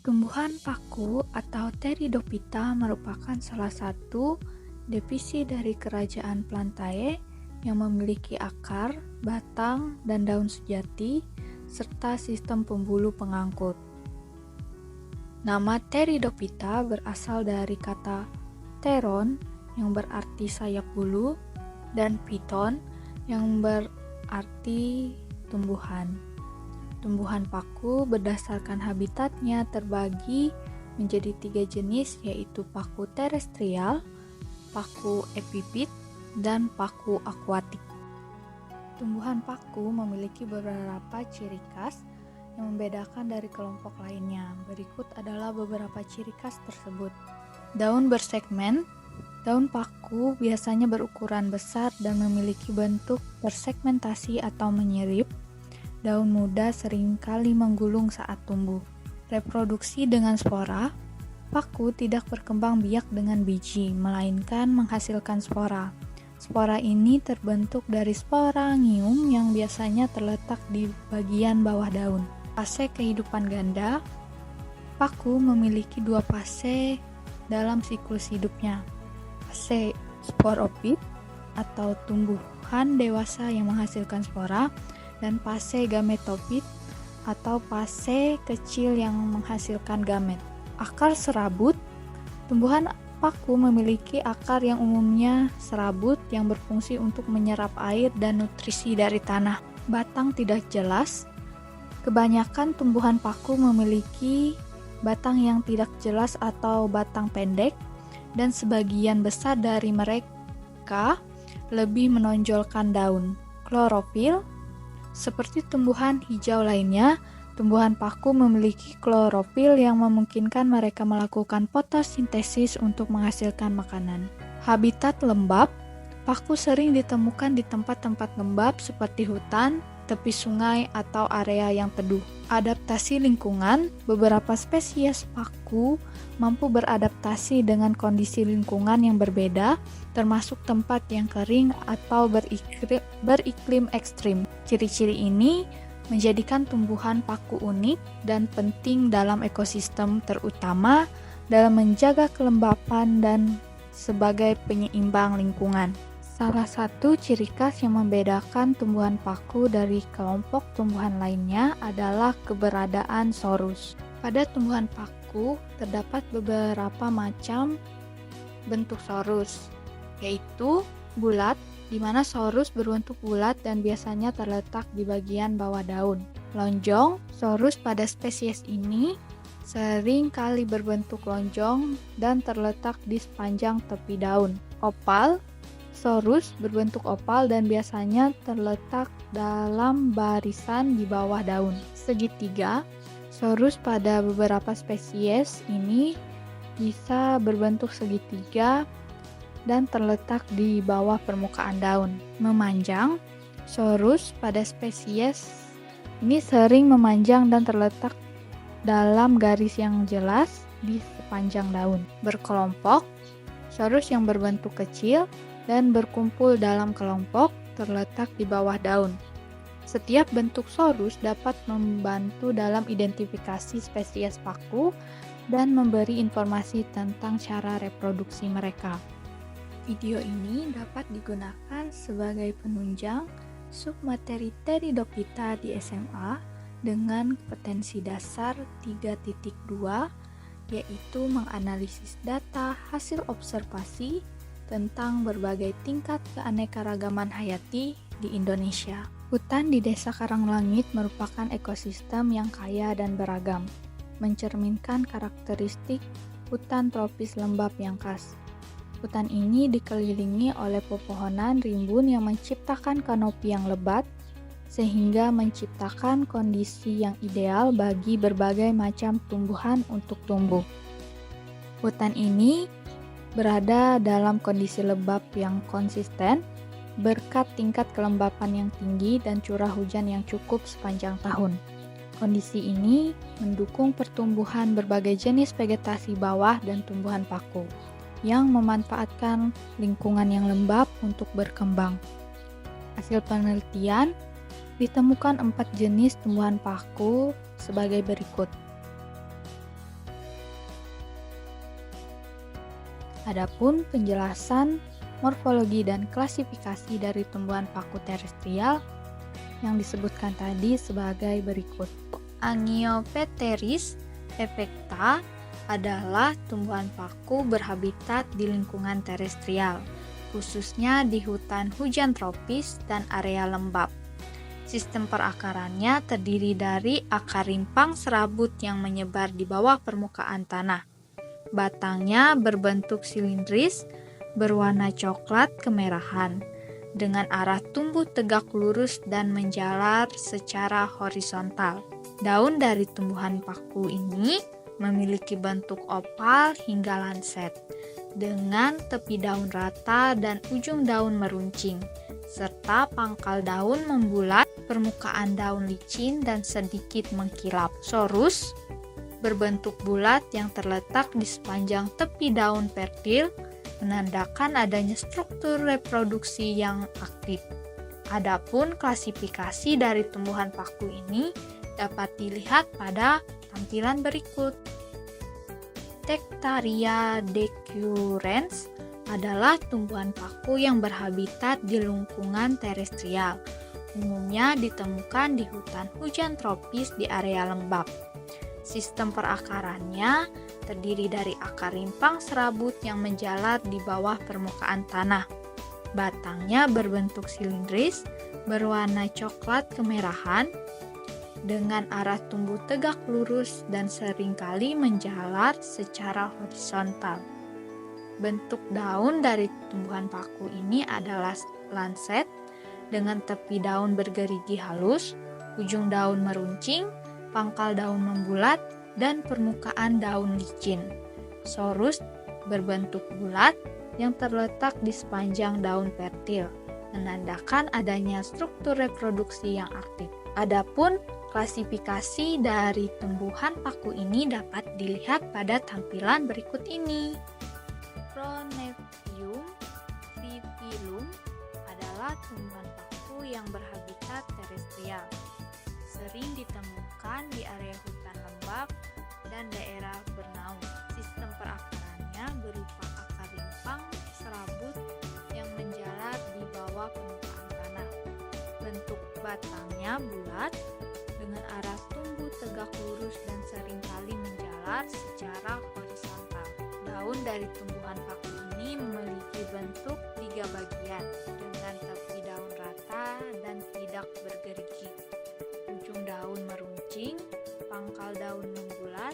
Tumbuhan paku atau Pteridophyta merupakan salah satu divisi dari kerajaan Plantae yang memiliki akar, batang, dan daun sejati, serta sistem pembuluh pengangkut. Nama Pteridophyta berasal dari kata pteron yang berarti sayap bulu dan phyton yang berarti tumbuhan. Tumbuhan paku berdasarkan habitatnya terbagi menjadi 3 jenis, yaitu paku terestrial, paku epifit, dan paku akuatik. Tumbuhan paku memiliki beberapa ciri khas yang membedakan dari kelompok lainnya. Berikut adalah beberapa ciri khas tersebut. Daun bersegmen. Daun paku biasanya berukuran besar dan memiliki bentuk bersegmentasi atau menyirip. Daun muda seringkali menggulung saat tumbuh. Reproduksi dengan spora. Paku tidak berkembang biak dengan biji, melainkan menghasilkan spora. Spora ini terbentuk dari sporangium yang biasanya terletak di bagian bawah daun. Fase kehidupan ganda. Paku memiliki 2 fase dalam siklus hidupnya. Fase sporopit atau tumbuhan dewasa yang menghasilkan spora, dan fase gametofit atau fase kecil yang menghasilkan gamet. Akar serabut. Tumbuhan paku memiliki akar yang umumnya serabut yang berfungsi untuk menyerap air dan nutrisi dari tanah. Batang tidak jelas. Kebanyakan tumbuhan paku memiliki batang yang tidak jelas atau batang pendek, dan sebagian besar dari mereka lebih menonjolkan daun. Klorofil. Seperti tumbuhan hijau lainnya, tumbuhan paku memiliki klorofil yang memungkinkan mereka melakukan fotosintesis untuk menghasilkan makanan. Habitat lembab. Paku sering ditemukan di tempat-tempat lembab seperti hutan, tepi sungai, atau area yang teduh. Adaptasi lingkungan. Beberapa spesies paku mampu beradaptasi dengan kondisi lingkungan yang berbeda, termasuk tempat yang kering atau beriklim ekstrim. Ciri-ciri ini menjadikan tumbuhan paku unik dan penting dalam ekosistem, terutama dalam menjaga kelembapan dan sebagai penyeimbang lingkungan. Salah satu ciri khas yang membedakan tumbuhan paku dari kelompok tumbuhan lainnya adalah keberadaan sorus. Pada tumbuhan paku terdapat beberapa macam bentuk sorus, yaitu bulat, di mana sorus berbentuk bulat dan biasanya terletak di bagian bawah daun. Lonjong. Sorus pada spesies ini sering kali berbentuk lonjong dan terletak di sepanjang tepi daun. Opal. Sorus berbentuk opal dan biasanya terletak dalam barisan di bawah daun. Segitiga. Sorus pada beberapa spesies ini bisa berbentuk segitiga dan terletak di bawah permukaan daun. Memanjang. Sorus pada spesies ini sering memanjang dan terletak dalam garis yang jelas di sepanjang daun. Berkelompok. Sorus yang berbentuk kecil dan berkumpul dalam kelompok terletak di bawah daun. Setiap bentuk sorus dapat membantu dalam identifikasi spesies paku dan memberi informasi tentang cara reproduksi mereka. Video ini dapat digunakan sebagai penunjang submateri Pteridophyta di SMA dengan kompetensi dasar 3.2, yaitu menganalisis data hasil observasi tentang berbagai tingkat keanekaragaman hayati di Indonesia. Hutan di Desa Karanglangit merupakan ekosistem yang kaya dan beragam, mencerminkan karakteristik hutan tropis lembab yang khas. Hutan ini dikelilingi oleh pepohonan rimbun yang menciptakan kanopi yang lebat, sehingga menciptakan kondisi yang ideal bagi berbagai macam tumbuhan untuk tumbuh. Hutan ini berada dalam kondisi lembab yang konsisten berkat tingkat kelembapan yang tinggi dan curah hujan yang cukup sepanjang tahun. Kondisi ini mendukung pertumbuhan berbagai jenis vegetasi bawah dan tumbuhan paku yang memanfaatkan lingkungan yang lembab untuk berkembang. Hasil penelitian, ditemukan 4 jenis tumbuhan paku sebagai berikut. Adapun penjelasan morfologi dan klasifikasi dari tumbuhan paku terestrial yang disebutkan tadi sebagai berikut. Angiopteris effecta adalah tumbuhan paku berhabitat di lingkungan terestrial, khususnya di hutan hujan tropis dan area lembab. Sistem perakarannya terdiri dari akar rimpang serabut yang menyebar di bawah permukaan tanah. Batangnya berbentuk silindris, berwarna coklat kemerahan, dengan arah tumbuh tegak lurus dan menjalar secara horizontal. Daun dari tumbuhan paku ini memiliki bentuk opal hingga lanset, dengan tepi daun rata dan ujung daun meruncing, serta pangkal daun membulat, permukaan daun licin dan sedikit mengkilap. Sorus berbentuk bulat yang terletak di sepanjang tepi daun fertil, menandakan adanya struktur reproduksi yang aktif. Adapun klasifikasi dari tumbuhan paku ini dapat dilihat pada tampilan berikut. Tectaria decurrens adalah tumbuhan paku yang berhabitat di lingkungan terestrial. Umumnya ditemukan di hutan hujan tropis di area lembab. Sistem perakarannya terdiri dari akar rimpang serabut yang menjalar di bawah permukaan tanah. Batangnya berbentuk silindris, berwarna coklat kemerahan, dengan arah tumbuh tegak lurus dan seringkali menjalar secara horizontal. Bentuk daun dari tumbuhan paku ini adalah lanset, dengan tepi daun bergerigi halus, ujung daun meruncing, pangkal daun membulat, dan permukaan daun licin. Sorus berbentuk bulat yang terletak di sepanjang daun fertil, menandakan adanya struktur reproduksi yang aktif. Adapun klasifikasi dari tumbuhan paku ini dapat dilihat pada tampilan berikut ini. Pronepium vivillum adalah tumbuhan paku yang berhabitat terestrial. Sering ditemukan di area hutan lembab dan daerah bernaung. Sistem perakarannya berupa akar rimpang serabut yang menjalar di bawah permukaan tanah. Bentuk batangnya bulat dengan arah tumbuh tegak lurus dan seringkali menjalar secara horizontal. Daun dari tumbuhan paku ini memiliki bentuk 3 bagian dengan tepi daun rata dan tidak bergerigi. Ujung daun meruncing, pangkal daun membulat,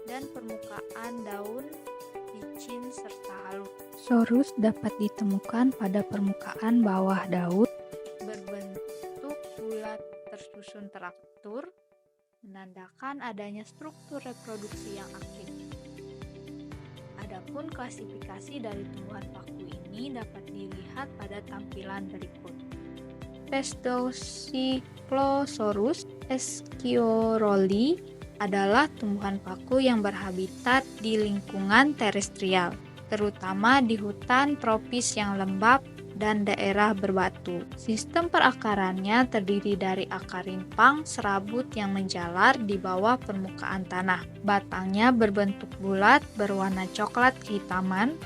dan permukaan daun licin serta halus. Sorus dapat ditemukan pada permukaan bawah daun, berbentuk bulat tersusun teratur, menandakan adanya struktur reproduksi yang aktif. Adapun klasifikasi dari tumbuhan paku ini dapat dilihat pada tampilan berikut. Pseudocyclosorus escioroli adalah tumbuhan paku yang berhabitat di lingkungan terestrial, terutama di hutan tropis yang lembab dan daerah berbatu. Sistem perakarannya terdiri dari akar rimpang serabut yang menjalar di bawah permukaan tanah. Batangnya berbentuk bulat berwarna coklat kehitaman,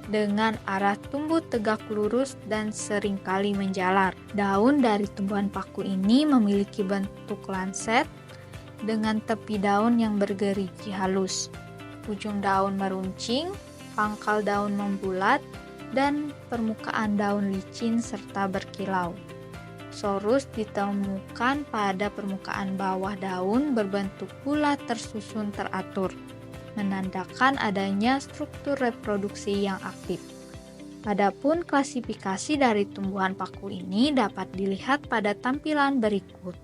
dengan arah tumbuh tegak lurus dan seringkali menjalar. Daun dari tumbuhan paku ini memiliki bentuk lanset dengan tepi daun yang bergerigi halus, ujung daun meruncing, pangkal daun membulat, dan permukaan daun licin serta berkilau. Sorus ditemukan pada permukaan bawah daun berbentuk bulat tersusun teratur, menandakan adanya struktur reproduksi yang aktif. Adapun klasifikasi dari tumbuhan paku ini dapat dilihat pada tampilan berikut.